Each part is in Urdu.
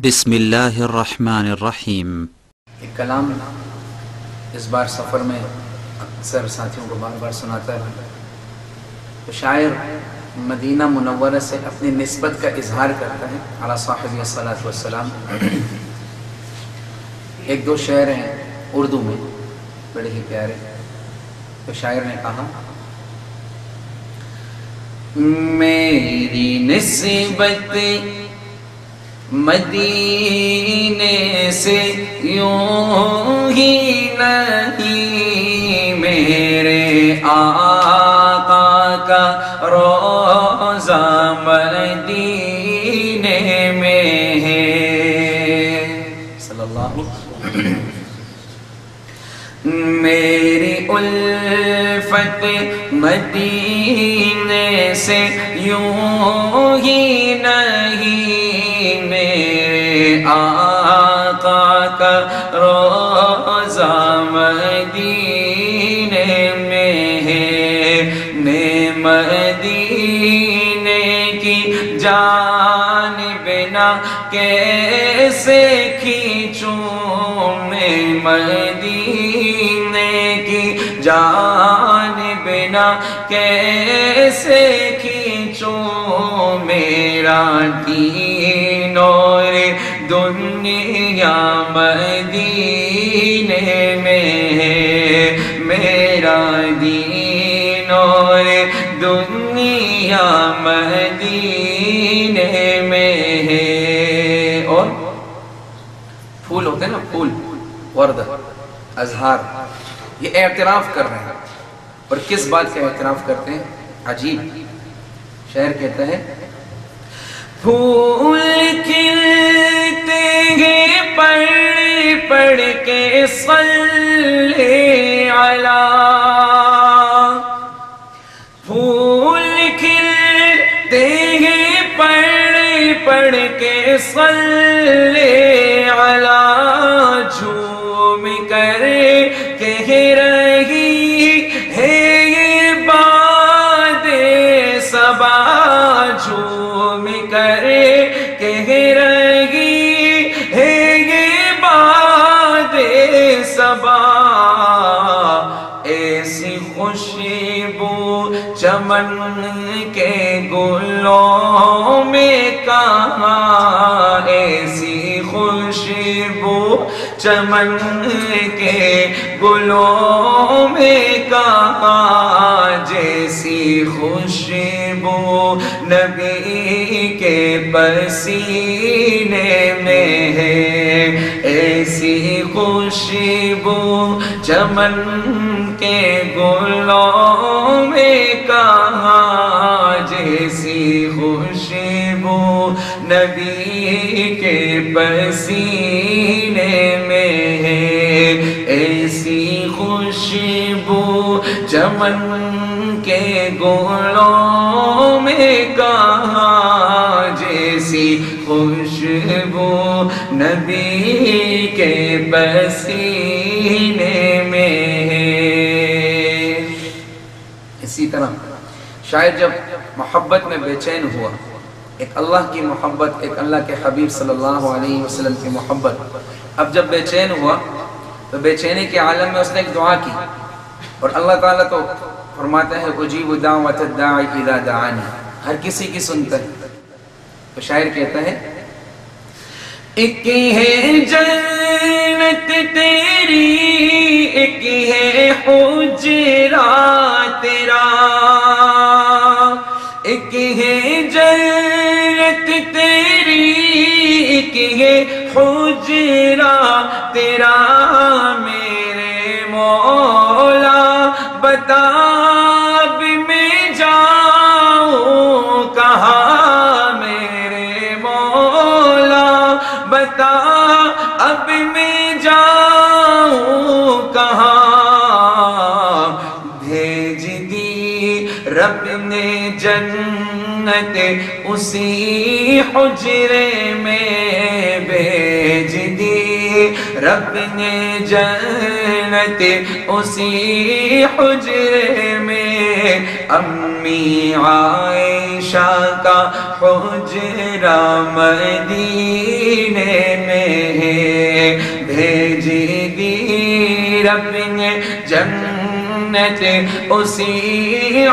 بسم اللہ الرحمن الرحیم۔ ایک کلام اس بار سفر میں اکثر ساتھیوں کو بار بار سناتا ہے تو شاعر مدینہ منورہ سے اپنی نسبت کا اظہار کرتا ہے علی صاحب الصلاۃ والسلام۔ ایک دو شعر ہیں اردو میں بڑے ہی پیارے، تو شاعر نے کہا میری نسبت مدینے سے یوں ہی نہیں، میرے آقا کا روضہ مدینے میں ہے صلی اللہ علیہ وسلم۔ میری الفت مدینے سے یوں ہی نہیں، میرے آقا کا روضہ مدینے میں ہے، میں مدینے کی جانب نہ کیسے کھینچوں، میں مدینے کی جانب نہ کیسے کھینچوں، میرا دین اور دنیا مدینے میں ہے، میرا دین اور دنیا مدینے میں ہے۔ اور پھول ہوتے ہیں نا، پھول ورد ازہار، یہ اعتراف کر رہے ہیں، اور کس بات کا اعتراف کرتے ہیں؟ عجیب شعر کہتا ہے پھول کھلتے ہیں پڑھ پڑھ کے صلی علی، پھول کھلتے ہیں پڑھ پڑھ کے صلی علی، جھوم کر کہہ رہی ہے یہ باد صبا، جھوم کر کہہ رہی ہے یہ باد صبا، ایسی خوشبو چمن کے گلوں میں کہاں، ایسی خوشبو چمن کے گلوں میں کہاں، جیسی خوشبو نبی کے پسینے میں ہے، ایسی خوشبو چمن کے گلوں میں کہاں، جیسی خوشبو نبی کے پسینے میں ہے، ایسی خوشبو چمن کے گلوں میں کہاں، جیسی خوشبو نبی کے پسینے میں ہے۔ اسی طرح شاید جب محبت میں بے چین ہوا، ایک اللہ کی محبت، ایک اللہ کے حبیب صلی اللہ علیہ وسلم کی محبت، اب جب بے چین ہوا تو بے چینی کے عالم میں اس نے ایک دعا کی، اور اللہ تعالیٰ تو فرماتا ہے اجیب دعوت الداعی اذا دعانی، ہر کسی کی سنتا ہے۔ تو شاعر کہتا ہے ایک ہے جنت تیری، ایک ہے حجرہ تیرا، ایک ہے جنت تیری، ایک ہے حجرہ تیرا، میرے مولا بتا اب میں جاؤں کہاں، میرے مولا بتا اب میں جاؤں کہاں، بھیج دی رب نے جنت اسی حجرے میں، بھیج دی رب نے جنت اسی حجرے میں، امی عائشہ کا حجرہ مدینے میں ہے، بھیجی دی رب نے جنت اسی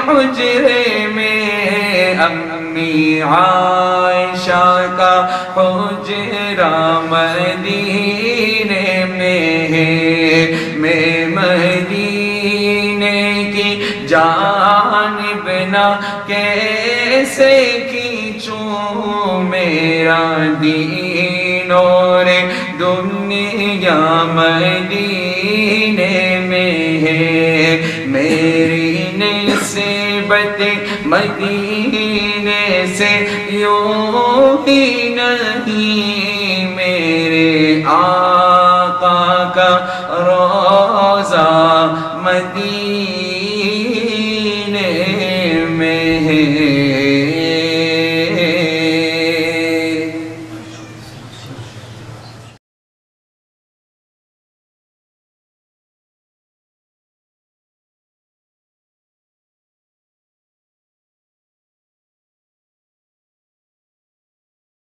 حجرے میں، امی عائشہ کا حجرہ مدینے میں ہے، میں مدینے کی جانب نہ کیسے کھینچوں، میرا دین اور دنیا مدینے میں ہے، میری نسبت مدینے سے یوں ہی نہیں، میرے آقا کا روضہ مدینے میں ہے۔